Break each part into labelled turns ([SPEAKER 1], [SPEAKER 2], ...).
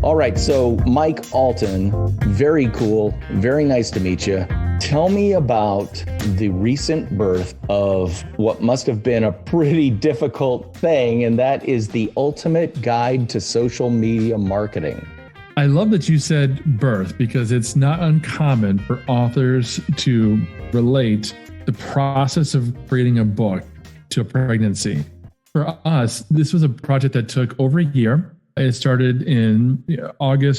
[SPEAKER 1] All right, so Mike Allton, very cool, very nice to meet you. Tell me about the recent birth of what must have been a pretty difficult thing, and that is the ultimate guide to social media marketing.
[SPEAKER 2] I love that you said birth because it's not uncommon for authors to relate the process of creating a book to a pregnancy. For us, this was a project that took over a year. It started in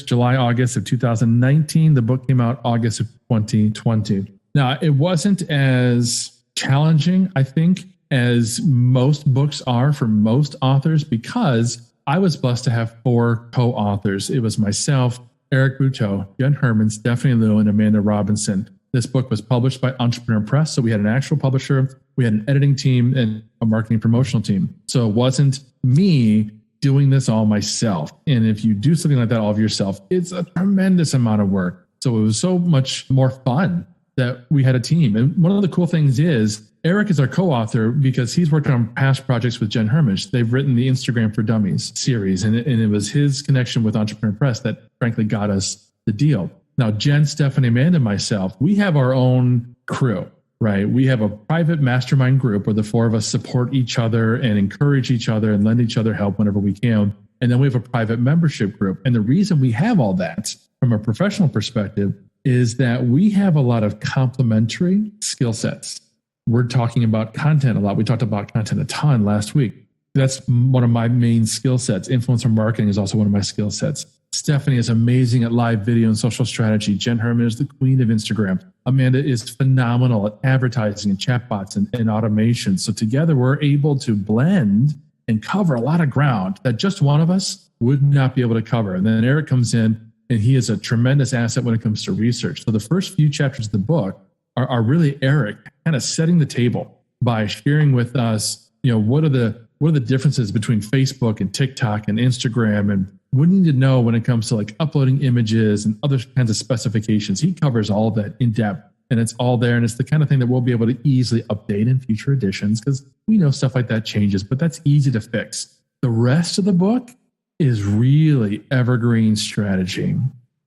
[SPEAKER 2] July, August of 2019. The book came out August of 2020. Now, it wasn't as challenging, I think, as most books are for most authors because I was blessed to have 4 co-authors. It was myself, Eric Buteau, Jen Herman, Stephanie Liu, and Amanda Robinson. This book was published by Entrepreneur Press. So we had an actual publisher, we had an editing team, and a marketing promotional team. So it wasn't me doing this all myself. And if you do something like that all of yourself, it's a tremendous amount of work. So it was so much more fun that we had a team. And one of the cool things is Eric is our co-author because he's worked on past projects with Jen Hermish. They've written the Instagram for Dummies series, and it was his connection with Entrepreneur Press that frankly got us the deal. Now, Jen, Stephanie, Amanda, and myself, we have our own crew, right? We have a private mastermind group where the 4 of us support each other and encourage each other and lend each other help whenever we can. And then we have a private membership group. And the reason we have all that from a professional perspective is that we have a lot of complementary skill sets. We're talking about content a lot. We talked about content a ton last week. That's one of my main skill sets. Influencer marketing is also one of my skill sets. Stephanie is amazing at live video and social strategy. Jen Herman is the queen of Instagram. Amanda is phenomenal at advertising and chatbots and automation. So together we're able to blend and cover a lot of ground that just one of us would not be able to cover. And then Eric comes in and he is a tremendous asset when it comes to research. So the first few chapters of the book are really Eric kind of setting the table by sharing with us, what are the differences between Facebook and TikTok and Instagram, and what do you need to know when it comes to like uploading images and other kinds of specifications. He covers all of that in depth, and it's all there. And it's the kind of thing that we'll be able to easily update in future editions because we know stuff like that changes, but that's easy to fix. The rest of the book is really evergreen strategy.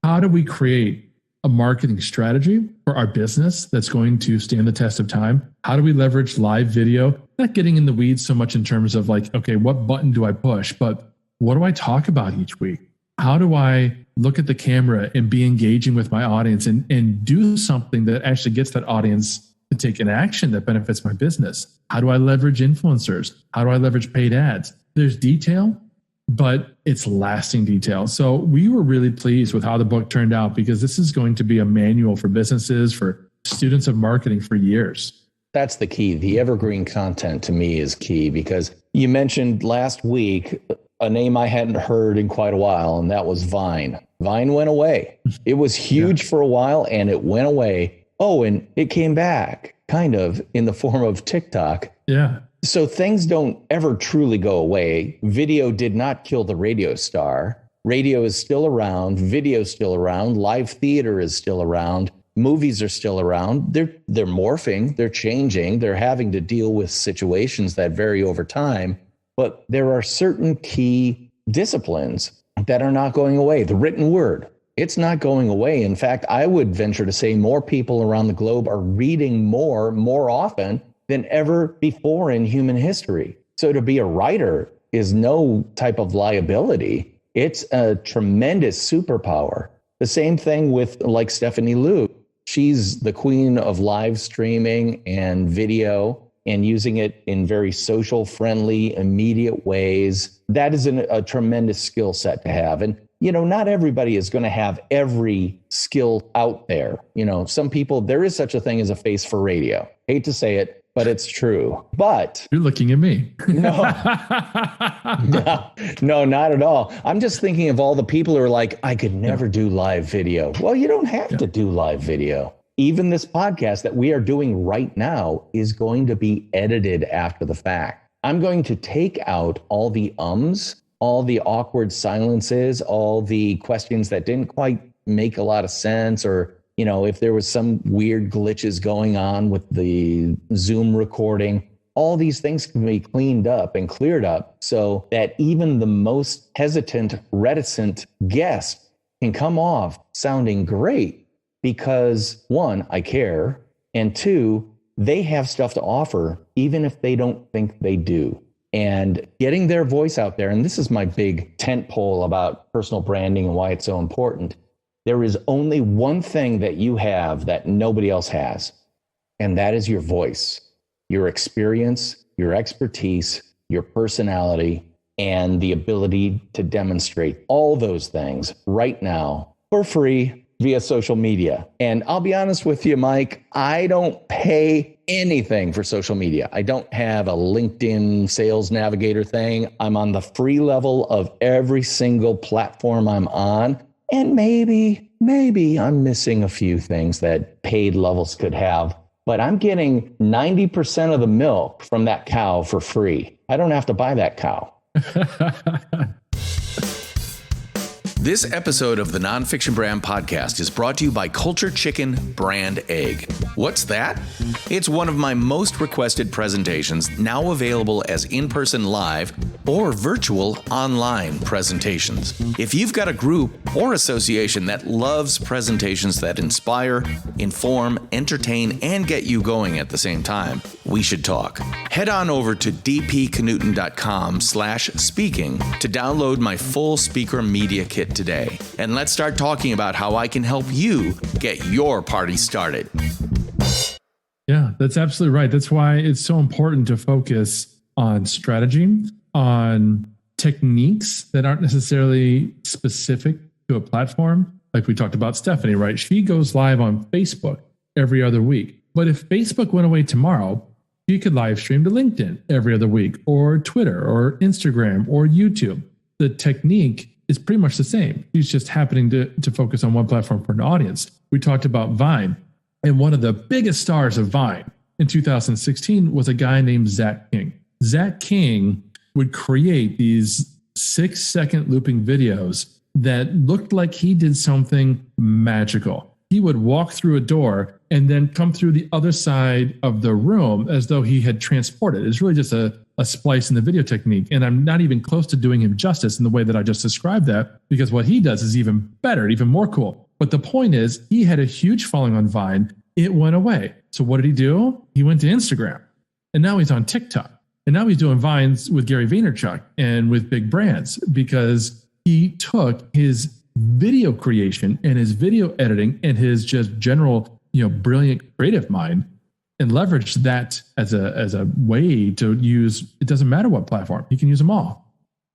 [SPEAKER 2] How do we create a marketing strategy for our business that's going to stand the test of time? How do we leverage live video? Not getting in the weeds so much in terms of like, okay, what button do I push? But what do I talk about each week? How do I look at the camera and be engaging with my audience and do something that actually gets that audience to take an action that benefits my business? How do I leverage influencers? How do I leverage paid ads? There's detail, but it's lasting detail. So we were really pleased with how the book turned out because this is going to be a manual for businesses, for students of marketing for years.
[SPEAKER 1] That's the key. The evergreen content to me is key because you mentioned last week a name I hadn't heard in quite a while, and that was Vine. Vine went away. It was huge for a while and it went away. Oh, and it came back kind of in the form of TikTok.
[SPEAKER 2] Yeah.
[SPEAKER 1] So things don't ever truly go away. Video did not kill the radio star. Radio is still around. Video is still around. Live theater is still around. Movies are still around. They're morphing. They're changing. They're having to deal with situations that vary over time. But there are certain key disciplines that are not going away. The written word, it's not going away. In fact, I would venture to say more people around the globe are reading more often than ever before in human history. So to be a writer is no type of liability. It's a tremendous superpower. The same thing with like Stephanie Liu. She's the queen of live streaming and video and using it in very social, friendly, immediate ways. That is a tremendous skill set to have. And, not everybody is going to have every skill out there. Some people, there is such a thing as a face for radio. Hate to say it, but it's true. But
[SPEAKER 2] you're looking at me.
[SPEAKER 1] No, not at all. I'm just thinking of all the people who are like, I could never do live video. Well, you don't have to do live video. Even this podcast that we are doing right now is going to be edited after the fact. I'm going to take out all the ums, all the awkward silences, all the questions that didn't quite make a lot of sense, or if there was some weird glitches going on with the Zoom recording, all these things can be cleaned up and cleared up so that even the most hesitant, reticent guest can come off sounding great because, one, I care, and two, they have stuff to offer, even if they don't think they do. And getting their voice out there, and this is my big tent pole about personal branding and why it's so important. There is only one thing that you have that nobody else has, and that is your voice, your experience, your expertise, your personality, and the ability to demonstrate all those things right now for free via social media. And I'll be honest with you, Mike, I don't pay anything for social media. I don't have a LinkedIn sales navigator thing. I'm on the free level of every single platform I'm on. And maybe I'm missing a few things that paid levels could have, but I'm getting 90% of the milk from that cow for free. I don't have to buy that cow.
[SPEAKER 3] This episode of the Nonfiction Brand podcast is brought to you by Culture Chicken Brand Egg. What's that? It's one of my most requested presentations, now available as in-person live or virtual online presentations. If you've got a group or association that loves presentations that inspire, inform, entertain, and get you going at the same time, we should talk. Head on over to dpknudten.com/speaking to download my full speaker media kit today. And let's start talking about how I can help you get your party started.
[SPEAKER 2] Yeah, that's absolutely right. That's why it's so important to focus on strategy, on techniques that aren't necessarily specific to a platform. Like we talked about Stephanie, right? She goes live on Facebook every other week. But if Facebook went away tomorrow, you could live stream to LinkedIn every other week, or Twitter, or Instagram, or YouTube. The technique is pretty much the same. She's just happening to focus on one platform for an audience. We talked about Vine, and one of the biggest stars of Vine in 2016 was a guy named Zach King. Zach King would create these 6-second looping videos that looked like he did something magical. He would walk through a door and then come through the other side of the room as though he had transported. It's really just a splice in the video technique. And I'm not even close to doing him justice in the way that I just described that, because what he does is even better, even more cool. But the point is, he had a huge following on Vine. It went away. So what did he do? He went to Instagram. And now he's on TikTok. And now he's doing Vines with Gary Vaynerchuk and with big brands, because he took his video creation and his video editing and his just general, brilliant creative mind and leveraged that as a way to use. It doesn't matter what platform, he can use them all.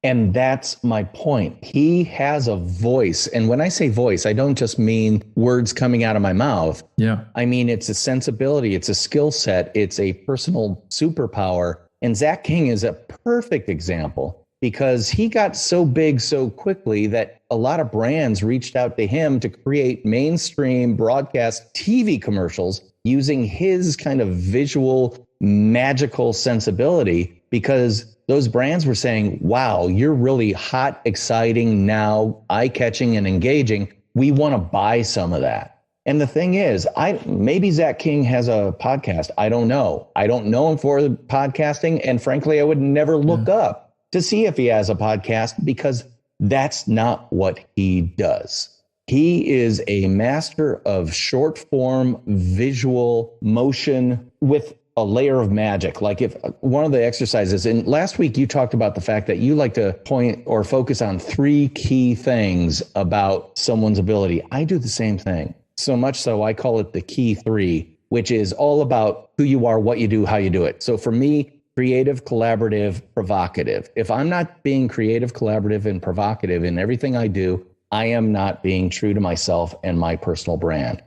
[SPEAKER 1] And that's my point. He has a voice. And when I say voice, I don't just mean words coming out of my mouth.
[SPEAKER 2] Yeah.
[SPEAKER 1] I mean, it's a sensibility, it's a skill set, it's a personal superpower. And Zach King is a perfect example, because he got so big so quickly that a lot of brands reached out to him to create mainstream broadcast TV commercials using his kind of visual, magical sensibility, because those brands were saying, wow, you're really hot, exciting, now eye-catching and engaging. We want to buy some of that. And the thing is, maybe Zach King has a podcast. I don't know. I don't know him for the podcasting. And frankly, I would never look up to see if he has a podcast, because that's not what he does. He is a master of short form visual motion with a layer of magic. Like if one of the exercises, and last week you talked about the fact that you like to point or focus on 3 key things about someone's ability. I do the same thing. So much so I call it the key 3, which is all about who you are, what you do, how you do it. So for me, creative, collaborative, provocative. If I'm not being creative, collaborative, and provocative in everything I do, I am not being true to myself and my personal brand.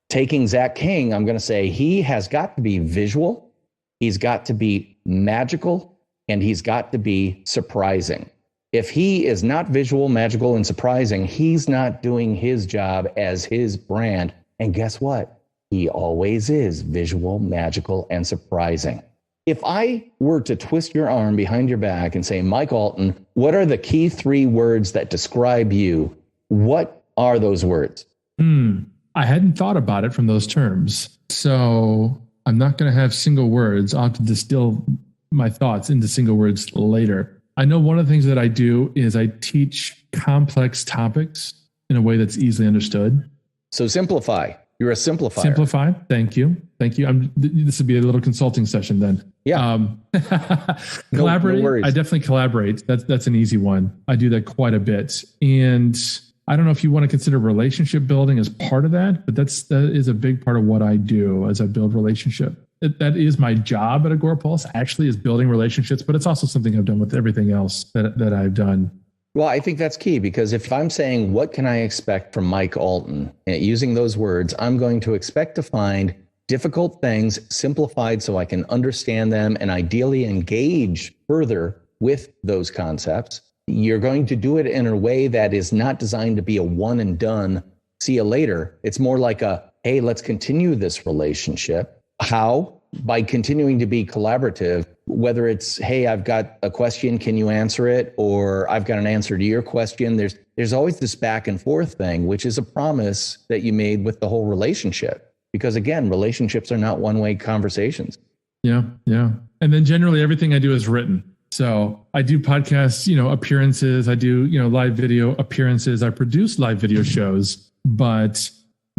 [SPEAKER 1] Taking Zach King, I'm going to say he has got to be visual, he's got to be magical, and he's got to be surprising. If he is not visual, magical, and surprising, he's not doing his job as his brand. And guess what? He always is visual, magical, and surprising. If I were to twist your arm behind your back and say, Mike Allton, what are the key 3 words that describe you? What are those words?
[SPEAKER 2] I hadn't thought about it from those terms. So I'm not going to have single words. I'll have to distill my thoughts into single words later. I know one of the things that I do is I teach complex topics in a way that's easily understood.
[SPEAKER 1] So simplify. You're a simplifier.
[SPEAKER 2] Simplify. Thank you. This would be a little consulting session then.
[SPEAKER 1] Yeah.
[SPEAKER 2] Collaborate.
[SPEAKER 1] No worries.
[SPEAKER 2] I definitely collaborate. That's an easy one. I do that quite a bit. And I don't know if you want to consider relationship building as part of that, but that is a big part of what I do as I build relationship. That is my job at Agorapulse, actually, is building relationships, but it's also something I've done with everything else that I've done.
[SPEAKER 1] Well, I think that's key, because if I'm saying, what can I expect from Mike Allton, using those words, I'm going to expect to find difficult things simplified so I can understand them and ideally engage further with those concepts. You're going to do it in a way that is not designed to be a one and done, see you later. It's more like hey, let's continue this relationship. How? By continuing to be collaborative, whether it's, hey, I've got a question, can you answer it? Or I've got an answer to your question. There's always this back and forth thing, which is a promise that you made with the whole relationship. Because again, relationships are not one-way conversations.
[SPEAKER 2] Yeah. And then generally everything I do is written. So I do podcasts, appearances. I do, live video appearances. I produce live video shows, but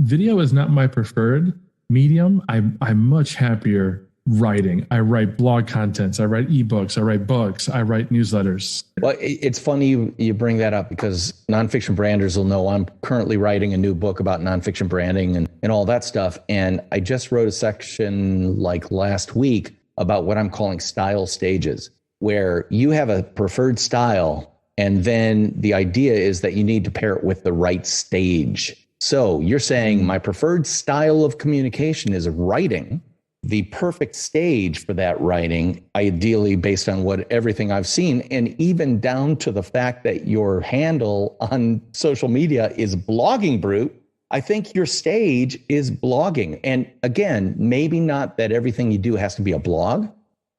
[SPEAKER 2] video is not my preferred medium. I'm much happier writing. I write blog contents. I write ebooks. I write books. I write newsletters. Well,
[SPEAKER 1] it's funny you bring that up, because nonfiction branders will know I'm currently writing a new book about nonfiction branding and all that stuff. And I just wrote a section like last week about what I'm calling style stages, where you have a preferred style, and then the idea is that you need to pair it with the right stage. So you're saying my preferred style of communication is writing. The perfect stage for that writing, ideally based on everything I've seen, and even down to the fact that your handle on social media is Blogging Brute, I think your stage is blogging. And again, maybe not that everything you do has to be a blog,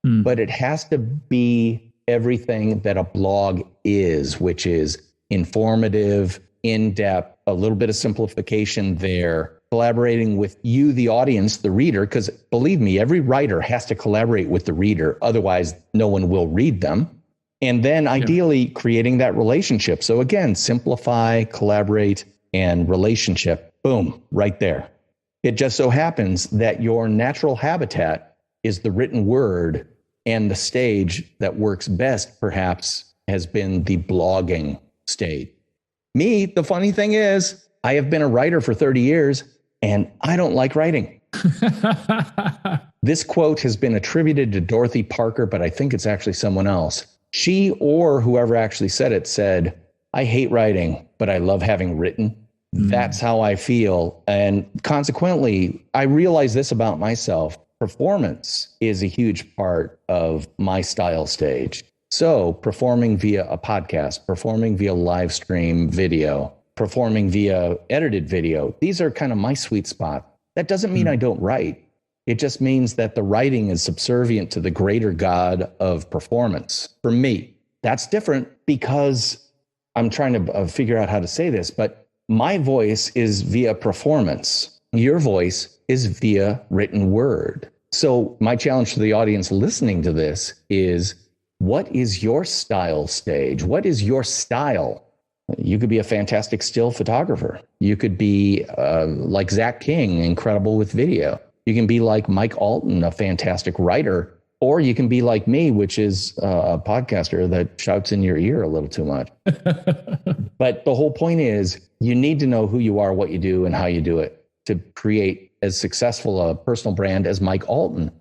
[SPEAKER 1] but it has to be everything that a blog is, which is informative, in-depth, a little bit of simplification there, collaborating with you, the audience, the reader, because believe me, every writer has to collaborate with the reader. Otherwise, no one will read them. And then ideally creating that relationship. So again, simplify, collaborate, and relationship. Boom, right there. It just so happens that your natural habitat is the written word, and the stage that works best, perhaps, has been the blogging stage. Me, the funny thing is, I have been a writer for 30 years, and I don't like writing. This quote has been attributed to Dorothy Parker, but I think it's actually someone else. She, or whoever actually said it, said, I hate writing, but I love having written. That's how I feel. And consequently, I realize this about myself. Performance is a huge part of my style stage. So performing via a podcast, performing via live stream video, performing via edited video, these are kind of my sweet spot. That doesn't mean I don't write. It just means that the writing is subservient to the greater God of performance. For me, that's different, because I'm trying to figure out how to say this, but my voice is via performance. Your voice is via written word. So my challenge to the audience listening to this is, what is your style stage? What is your style? You could be a fantastic still photographer. You could be like Zach King, incredible with video. You can be like Mike Allton, a fantastic writer. Or you can be like me, which is a podcaster that shouts in your ear a little too much. But the whole point is, you need to know who you are, what you do, and how you do it to create as successful a personal brand as Mike Allton.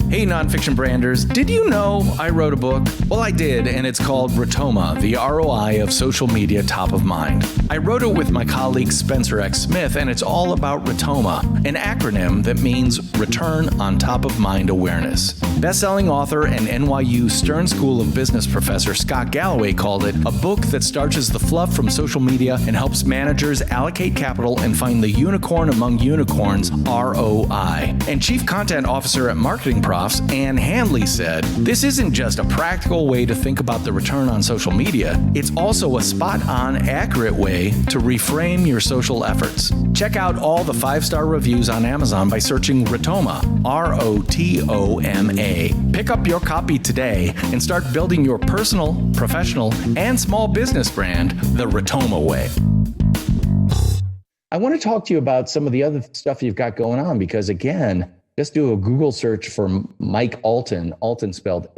[SPEAKER 3] Hey, nonfiction branders, did you know I wrote a book? Well, I did, and it's called Rotoma, the ROI of social media top of mind. I wrote it with my colleague Spencer X. Smith, and it's all about Rotoma, an acronym that means Return on Top of Mind Awareness. Best-selling author and NYU Stern School of Business professor Scott Galloway called it a book that starches the fluff from social media and helps managers allocate capital and find the unicorn among unicorns, ROI. And Chief Content Officer at Marketing Profs, Ann Handley, said, "This isn't just a practical way to think about the return on social media. It's also a spot-on, accurate way to reframe your social efforts." Check out all the 5-star reviews on Amazon by searching Rotoma, ROTOMA. Pick up your copy today and start building your personal, professional, and small business brand the Rotoma way.
[SPEAKER 1] I want to talk to you about some of the other stuff you've got going on because, again, just do a Google search for Mike Allton, Allton spelled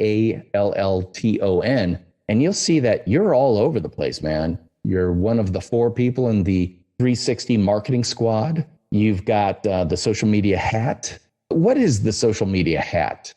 [SPEAKER 1] Allton, and you'll see that you're all over the place, man. You're one of the 4 people in the 360 marketing squad. You've got the social media hat. What is the social media hat?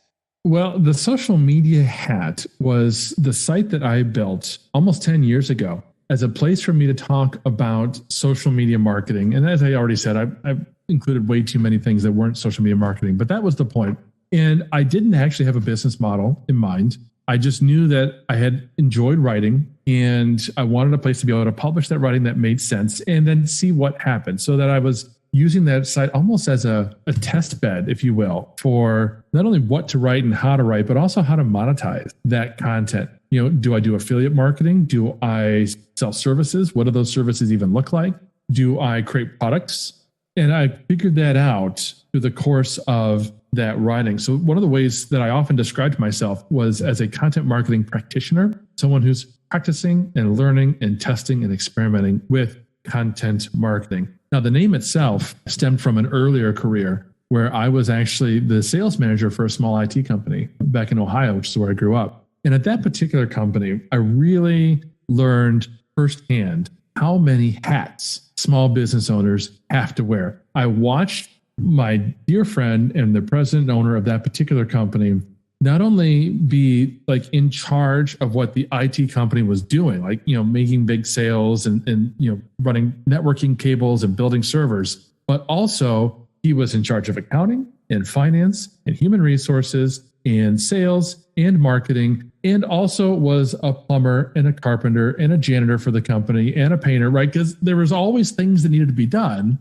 [SPEAKER 2] Well, the social media hat was the site that I built almost 10 years ago as a place for me to talk about social media marketing. And as I already said, I've included way too many things that weren't social media marketing, but that was the point. And I didn't actually have a business model in mind. I just knew that I had enjoyed writing and I wanted a place to be able to publish that writing that made sense and then see what happened, so that I was using that site almost as a test bed, if you will, for not only what to write and how to write, but also how to monetize that content. You know, do I do affiliate marketing? Do I sell services? What do those services even look like? Do I create products? And I figured that out through the course of that writing. So one of the ways that I often described myself was as a content marketing practitioner, someone who's practicing and learning and testing and experimenting with content marketing. Now, the name itself stemmed from an earlier career where I was actually the sales manager for a small IT company back in Ohio, which is where I grew up. And at that particular company, I really learned firsthand how many hats small business owners have to wear. I watched my dear friend and the president and owner of that particular company not only be like in charge of what the IT company was doing, like, you know, making big sales and you know, running networking cables and building servers, but also he was in charge of accounting and finance and human resources and sales and marketing, and also was a plumber and a carpenter and a janitor for the company and a painter, right? Because there was always things that needed to be done.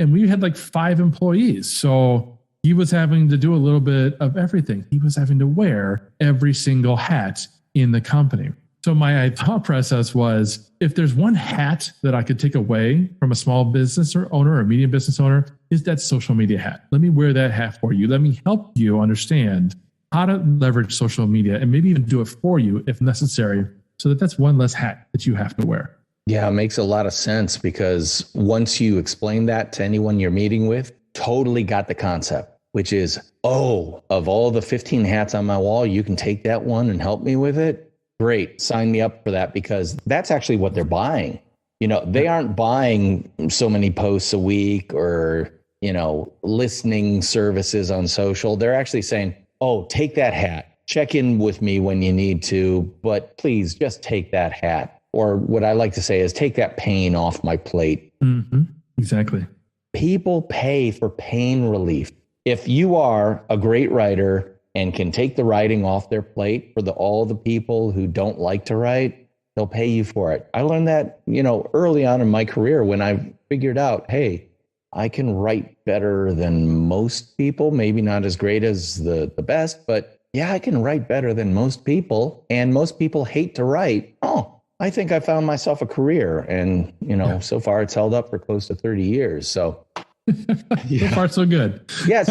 [SPEAKER 2] And we had like 5 employees. So he was having to do a little bit of everything. He was having to wear every single hat in the company. So my thought process was, if there's one hat that I could take away from a small business owner or a medium business owner, is that social media hat. Let me wear that hat for you. Let me help you understand how to leverage social media and maybe even do it for you if necessary, so that that's one less hat that you have to wear.
[SPEAKER 1] Yeah, it makes a lot of sense because once you explain that to anyone you're meeting with, totally got the concept, which is, oh, of all the 15 hats on my wall, you can take that one and help me with it. Great. Sign me up for that, because that's actually what they're buying. You know, they aren't buying so many posts a week or, you know, listening services on social. They're actually saying, oh, take that hat, check in with me when you need to, but please just take that hat. Or what I like to say is take that pain off my plate.
[SPEAKER 2] Mm-hmm. Exactly.
[SPEAKER 1] People pay for pain relief. If you are a great writer and can take the writing off their plate for all the people who don't like to write, they'll pay you for it. I learned that, you know, early on in my career when I figured out, hey, I can write better than most people, maybe not as great as the best, but yeah, I can write better than most people, and most people hate to write. Oh, I think I found myself a career, and, you know, so far it's held up for close to 30 years. So
[SPEAKER 2] so far, so good.
[SPEAKER 1] Yeah.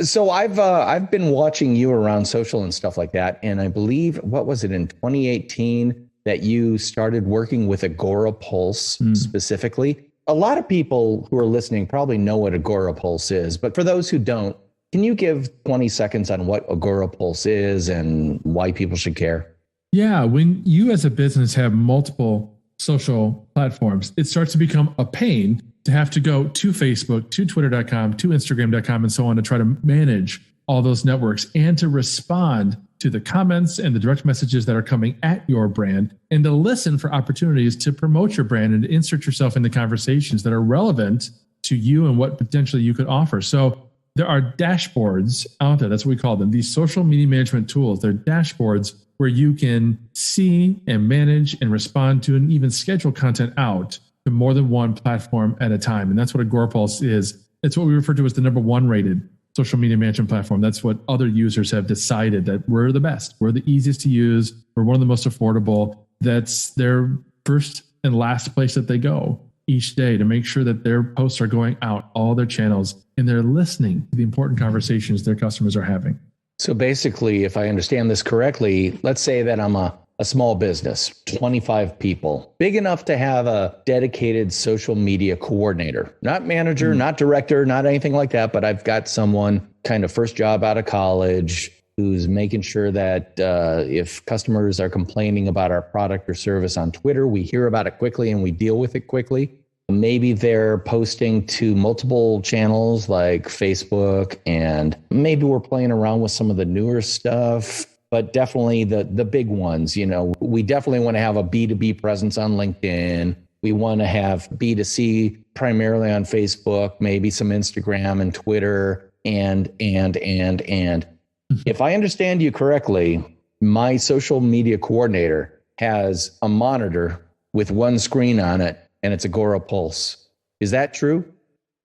[SPEAKER 1] So I've been watching you around social and stuff like that. And I believe, what was it, in 2018 that you started working with Agora Pulse specifically? A lot of people who are listening probably know what Agora Pulse is, but for those who don't, can you give 20 seconds on what Agora Pulse is and why people should care?
[SPEAKER 2] Yeah. When you as a business have multiple social platforms, it starts to become a pain to have to go to Facebook, to Twitter.com, to Instagram.com, and so on to try to manage all those networks and to respond to the comments and the direct messages that are coming at your brand, and to listen for opportunities to promote your brand and to insert yourself into conversations that are relevant to you and what potentially you could offer. So there are dashboards out there. That's what we call them. These social media management tools, they're dashboards where you can see and manage and respond to and even schedule content out to more than one platform at a time. And that's what Agorapulse is. It's what we refer to as the #1 rated social media management platform. That's what other users have decided, that we're the best. We're the easiest to use. We're one of the most affordable. That's their first and last place that they go each day to make sure that their posts are going out, all their channels, and they're listening to the important conversations their customers are having.
[SPEAKER 1] So basically, if I understand this correctly, let's say that I'm a small business, 25 people, big enough to have a dedicated social media coordinator, not manager, not director, not anything like that, but I've got someone kind of first job out of college who's making sure that if customers are complaining about our product or service on Twitter, we hear about it quickly and we deal with it quickly. Maybe they're posting to multiple channels like Facebook, and maybe we're playing around with some of the newer stuff, but definitely the big ones. You know, we definitely want to have a B2B presence on LinkedIn. We want to have B2C primarily on Facebook, maybe some Instagram and Twitter, and. If I understand you correctly, my social media coordinator has a monitor with one screen on it, and it's Agorapulse. Is that true?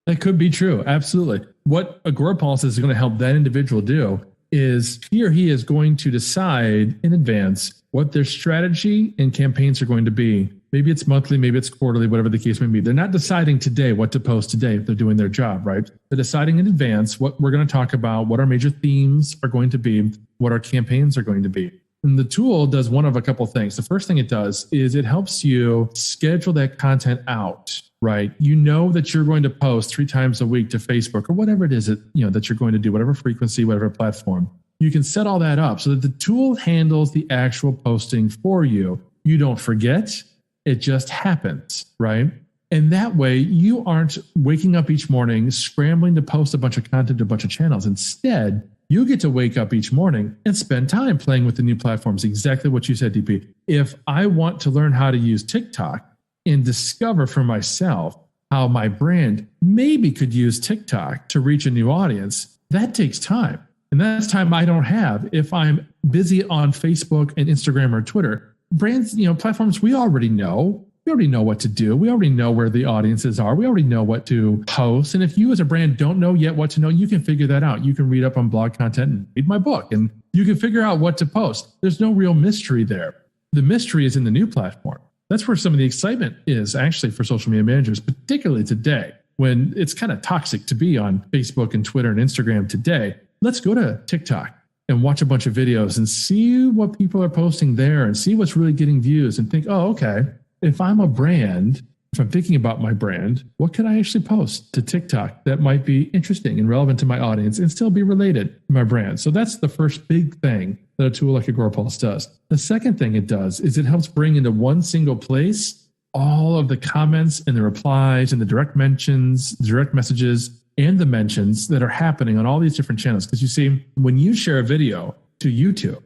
[SPEAKER 2] That could be true. Absolutely. What Agorapulse is going to help that individual do is he or he is going to decide in advance what their strategy and campaigns are going to be. Maybe it's monthly, maybe it's quarterly, whatever the case may be. They're not deciding today what to post today if they're doing their job, right? They're deciding in advance what we're going to talk about, what our major themes are going to be, what our campaigns are going to be. And the tool does one of a couple things. The first thing it does is it helps you schedule that content out, right? You know that you're going to post 3 times a week to Facebook or whatever it is that you're going to do, whatever frequency, whatever platform. You can set all that up so that the tool handles the actual posting for you. You don't forget. It just happens, right? And that way you aren't waking up each morning scrambling to post a bunch of content to a bunch of channels. Instead, you get to wake up each morning and spend time playing with the new platforms. Exactly what you said, DP. If I want to learn how to use TikTok and discover for myself how my brand maybe could use TikTok to reach a new audience, that takes time. And that's time I don't have if I'm busy on Facebook and Instagram or Twitter. Brands, platforms, we already know. We already know what to do. We already know where the audiences are. We already know what to post. And if you as a brand don't know yet what to know, you can figure that out. You can read up on blog content and read my book, and you can figure out what to post. There's no real mystery there. The mystery is in the new platform. That's where some of the excitement is actually for social media managers, particularly today when it's kind of toxic to be on Facebook and Twitter and Instagram today. Let's go to TikTok and watch a bunch of videos and see what people are posting there and see what's really getting views and think, oh, okay, if I'm a brand, if I'm thinking about my brand, what can I actually post to TikTok that might be interesting and relevant to my audience and still be related to my brand? So that's the first big thing that a tool like Agorapulse does. The second thing it does is it helps bring into one single place all of the comments and the replies and the direct mentions, direct messages, and the mentions that are happening on all these different channels. Because you see, when you share a video to YouTube,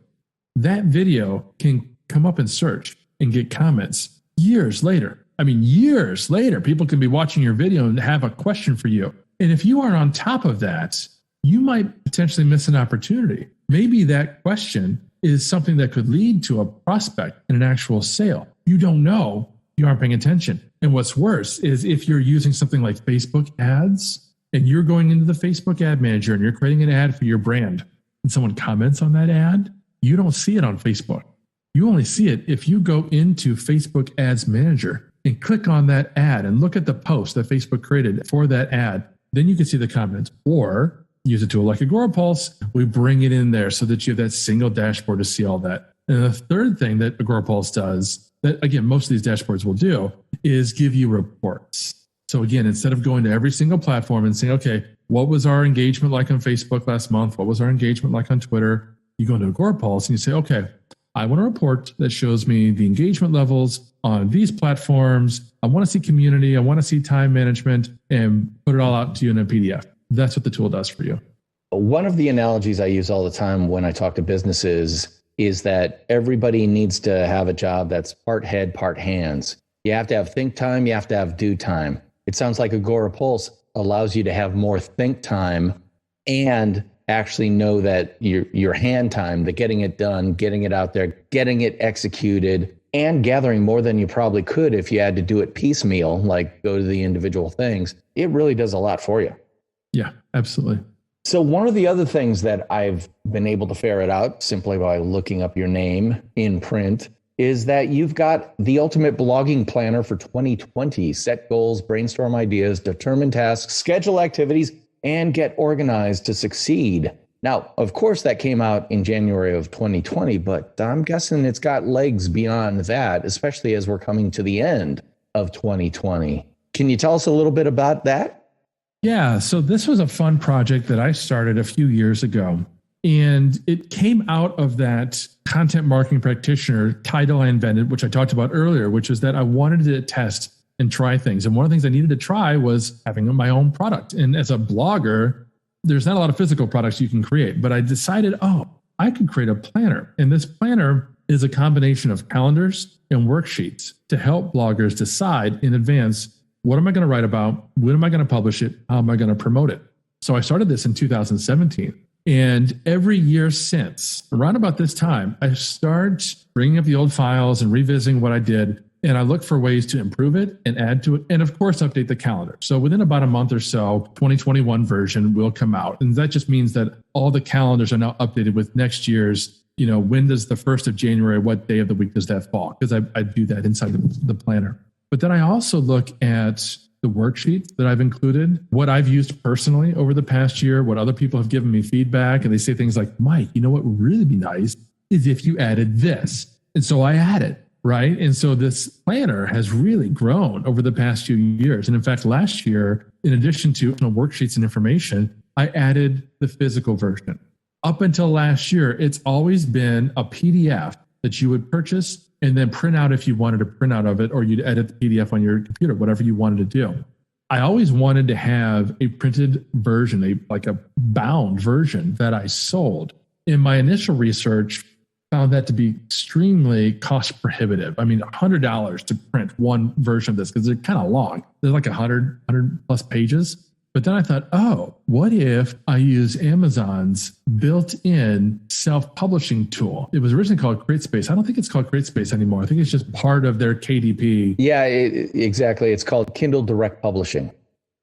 [SPEAKER 2] that video can come up in search and get comments years later. I mean, years later, people can be watching your video and have a question for you. And if you aren't on top of that, you might potentially miss an opportunity. Maybe that question is something that could lead to a prospect and an actual sale. You don't know. You aren't paying attention. And what's worse is if you're using something like Facebook ads, and you're going into the Facebook ad manager and you're creating an ad for your brand, and someone comments on that ad, you don't see it on Facebook. You only see it if you go into Facebook Ads Manager and click on that ad and look at the post that Facebook created for that ad. Then you can see the comments. Or use a tool like Agorapulse, we bring it in there so that you have that single dashboard to see all that. And the third thing that Agorapulse does, that again, most of these dashboards will do, is give you reports. So again, instead of going to every single platform and saying, okay, what was our engagement like on Facebook last month? What was our engagement like on Twitter? You go into Agorapulse and you say, okay, I want a report that shows me the engagement levels on these platforms. I want to see community. I want to see time management, and put it all out to you in a PDF. That's what the tool does for you.
[SPEAKER 1] One of the analogies I use all the time when I talk to businesses is that everybody needs to have a job that's part head, part hands. You have to have think time. You have to have do time. It sounds like Agorapulse allows you to have more think time and actually know that your hand time, the getting it done, getting it out there, getting it executed, and gathering more than you probably could if you had to do it piecemeal, like go to the individual things, it really does a lot for you.
[SPEAKER 2] Yeah, absolutely.
[SPEAKER 1] So one of the other things that I've been able to ferret out simply by looking up your name in print is that you've got the ultimate blogging planner for 2020. Set goals, brainstorm ideas, determine tasks, schedule activities, and get organized to succeed. Now, of course, that came out in January of 2020, but I'm guessing it's got legs beyond that, especially as we're coming to the end of 2020. Can you tell us a little bit about that?
[SPEAKER 2] Yeah, so this was a fun project that I started a few years ago. And it came out of that content marketing practitioner title I invented, which I talked about earlier, which is that I wanted to test and try things. And one of the things I needed to try was having my own product. And as a blogger, there's not a lot of physical products you can create, but I decided, I could create a planner. And this planner is a combination of calendars and worksheets to help bloggers decide in advance, what am I going to write about? When am I going to publish it? How am I going to promote it? So I started this in 2017. And every year since, around about this time, I start bringing up the old files and revisiting what I did. And I look for ways to improve it and add to it. And of course, update the calendar. So within about a month or so, 2021 version will come out. And that just means that all the calendars are now updated with next year's, when does the 1st of January, what day of the week does that fall? Because I do that inside the planner. But then I also look at the worksheets that I've included, what I've used personally over the past year, what other people have given me feedback. And they say things like, Mike, what would really be nice is if you added this. And so I add it. Right. And so this planner has really grown over the past few years. And in fact, last year, in addition to worksheets and information, I added the physical version. Up until last year, it's always been a PDF that you would purchase and then print out if you wanted a printout of it, or you'd edit the PDF on your computer, whatever you wanted to do. I always wanted to have a printed version, like a bound version that I sold. In my initial research, found that to be extremely cost prohibitive. I mean, $100 to print one version of this because they're kind of long. They're like 100 plus pages. But then I thought, what if I use Amazon's built-in self-publishing tool? It was originally called CreateSpace. I don't think it's called CreateSpace anymore. I think it's just part of their KDP.
[SPEAKER 1] Yeah, exactly. It's called Kindle Direct Publishing.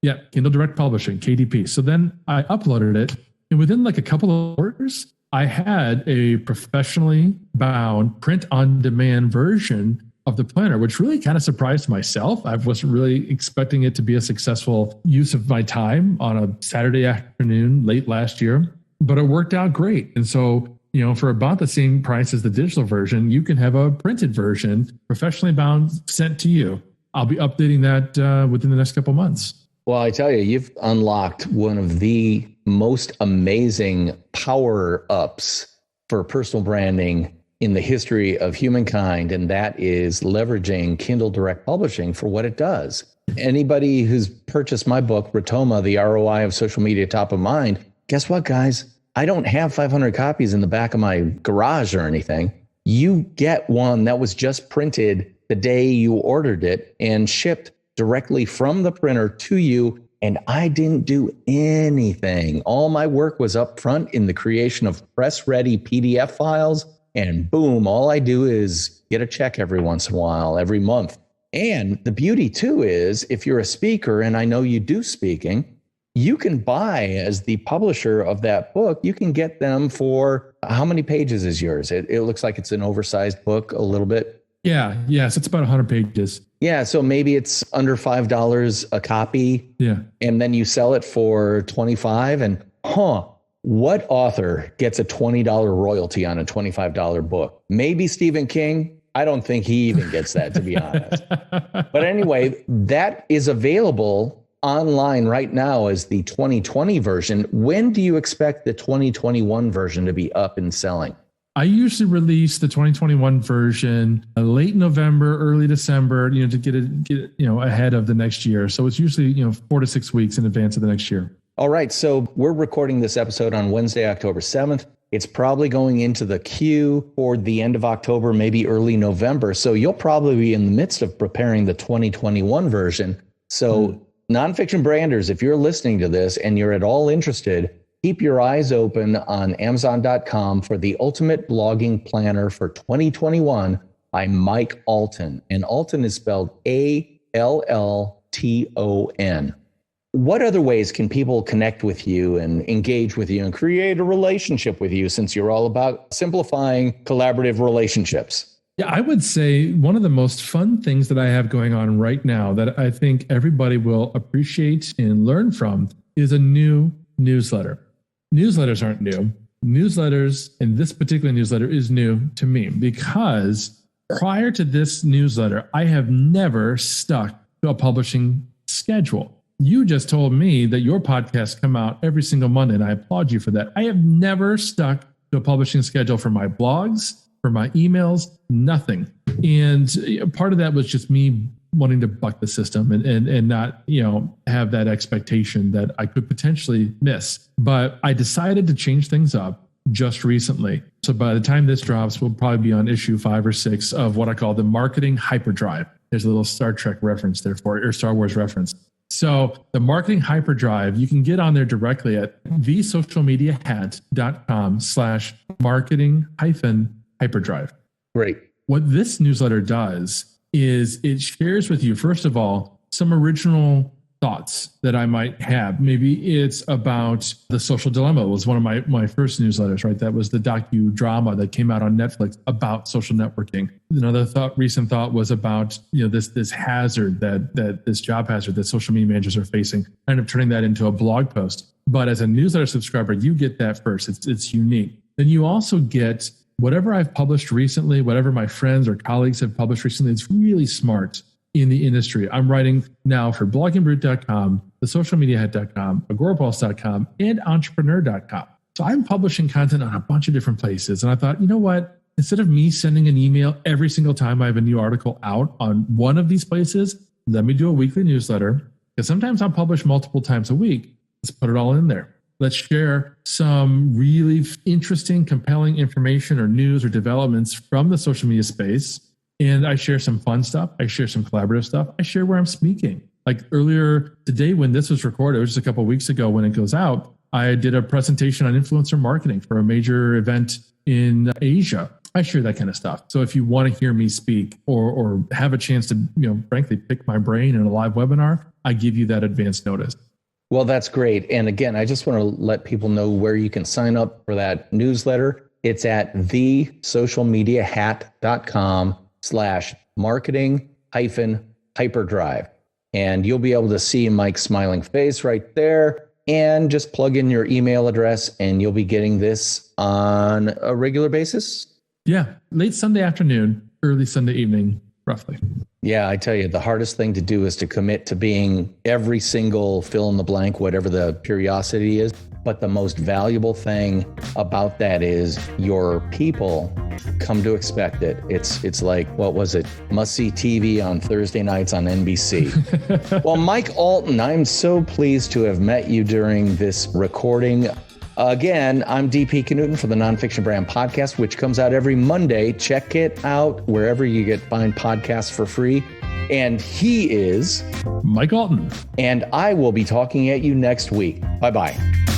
[SPEAKER 2] Yeah, Kindle Direct Publishing, KDP. So then I uploaded it, and within like a couple of hours, I had a professionally bound print-on-demand version of the planner, which really kind of surprised myself. I wasn't really expecting it to be a successful use of my time on a Saturday afternoon late last year, but it worked out great. And so, for about the same price as the digital version, you can have a printed version, professionally bound, sent to you. I'll be updating that within the next couple months.
[SPEAKER 1] Well, I tell you, you've unlocked one of the most amazing power-ups for personal branding in the history of humankind, and that is leveraging Kindle Direct Publishing for what it does. Anybody who's purchased my book, Rotoma, The ROI of Social Media Top of Mind, guess what, guys? I don't have 500 copies in the back of my garage or anything. You get one that was just printed the day you ordered it and shipped directly from the printer to you. And I didn't do anything. All my work was up front in the creation of press-ready PDF files. And boom, all I do is get a check every once in a while, every month. And the beauty too is if you're a speaker, and I know you do speaking, you can buy as the publisher of that book, you can get them for how many pages is yours? It looks like it's an oversized book a little bit.
[SPEAKER 2] Yeah. Yes. It's about 100 pages.
[SPEAKER 1] Yeah. So maybe it's under $5 a copy.
[SPEAKER 2] Yeah.
[SPEAKER 1] And then you sell it for $25 and what author gets a $20 royalty on a $25 book? Maybe Stephen King. I don't think he even gets that, to be honest. But anyway, that is available online right now as the 2020 version. When do you expect the 2021 version to be up and selling?
[SPEAKER 2] I usually release the 2021 version late November, early December, to get it, ahead of the next year. So it's usually, 4 to 6 weeks in advance of the next year.
[SPEAKER 1] All right. So we're recording this episode on Wednesday, October 7th. It's probably going into the queue for the end of October, maybe early November. So you'll probably be in the midst of preparing the 2021 version. So nonfiction branders, if you're listening to this and you're at all interested, keep your eyes open on Amazon.com for the Ultimate Blogging Planner for 2021 by Mike Allton. And Allton is spelled Allton. What other ways can people connect with you and engage with you and create a relationship with you, since you're all about simplifying collaborative relationships?
[SPEAKER 2] Yeah, I would say one of the most fun things that I have going on right now that I think everybody will appreciate and learn from is a new newsletter. Newsletters aren't new. Newsletters, and this particular newsletter is new to me because prior to this newsletter, I have never stuck to a publishing schedule. You just told me that your podcasts come out every single Monday, and I applaud you for that. I have never stuck to a publishing schedule for my blogs, for my emails, nothing. And part of that was just me wanting to buck the system and not, have that expectation that I could potentially miss. But I decided to change things up just recently. So by the time this drops, we'll probably be on issue 5 or 6 of what I call the marketing hyperdrive. There's a little Star Trek reference there or Star Wars reference. So the marketing hyperdrive, you can get on there directly at thesocialmediahat.com/marketing-hyperdrive.
[SPEAKER 1] Great.
[SPEAKER 2] What this newsletter does is it shares with you, first of all, some original thoughts that I might have. Maybe it's about The Social Dilemma. It was one of my first newsletters, right? That was the docudrama that came out on Netflix about social networking. Another recent thought was about, this hazard this job hazard that social media managers are facing, kind of turning that into a blog post. But as a newsletter subscriber, you get that first. It's unique. Then you also get whatever I've published recently, whatever my friends or colleagues have published recently. It's really smart in the industry. I'm writing now for bloggingbrute.com, thesocialmediahat.com, agorapulse.com, and entrepreneur.com. So I'm publishing content on a bunch of different places. And I thought, you know what? Instead of me sending an email every single time I have a new article out on one of these places, let me do a weekly newsletter, because sometimes I'll publish multiple times a week. Let's put it all in there. Let's share some really interesting, compelling information or news or developments from the social media space. And I share some fun stuff. I share some collaborative stuff. I share where I'm speaking. Like earlier today, when this was recorded, it was just a couple of weeks ago when it goes out, I did a presentation on influencer marketing for a major event in Asia. I share that kind of stuff. So if you want to hear me speak or have a chance to, frankly, pick my brain in a live webinar, I give you that advance notice.
[SPEAKER 1] Well, that's great. And again, I just want to let people know where you can sign up for that newsletter. It's at thesocialmediahat.com/marketing-hyperdrive. And you'll be able to see Mike's smiling face right there, and just plug in your email address and you'll be getting this on a regular basis.
[SPEAKER 2] Yeah. Late Sunday afternoon, early Sunday evening, roughly.
[SPEAKER 1] Yeah, I tell you, the hardest thing to do is to commit to being every single fill in the blank, whatever the periodicity is. But the most valuable thing about that is your people come to expect it. It's like, what was it? Must-see TV on Thursday nights on NBC. Well, Mike Allton, I'm so pleased to have met you during this recording. Again, I'm DP Knudten for the Nonfiction Brand Podcast, which comes out every Monday. Check it out wherever you find podcasts for free. And he is
[SPEAKER 2] Mike Allton.
[SPEAKER 1] And I will be talking at you next week. Bye-bye.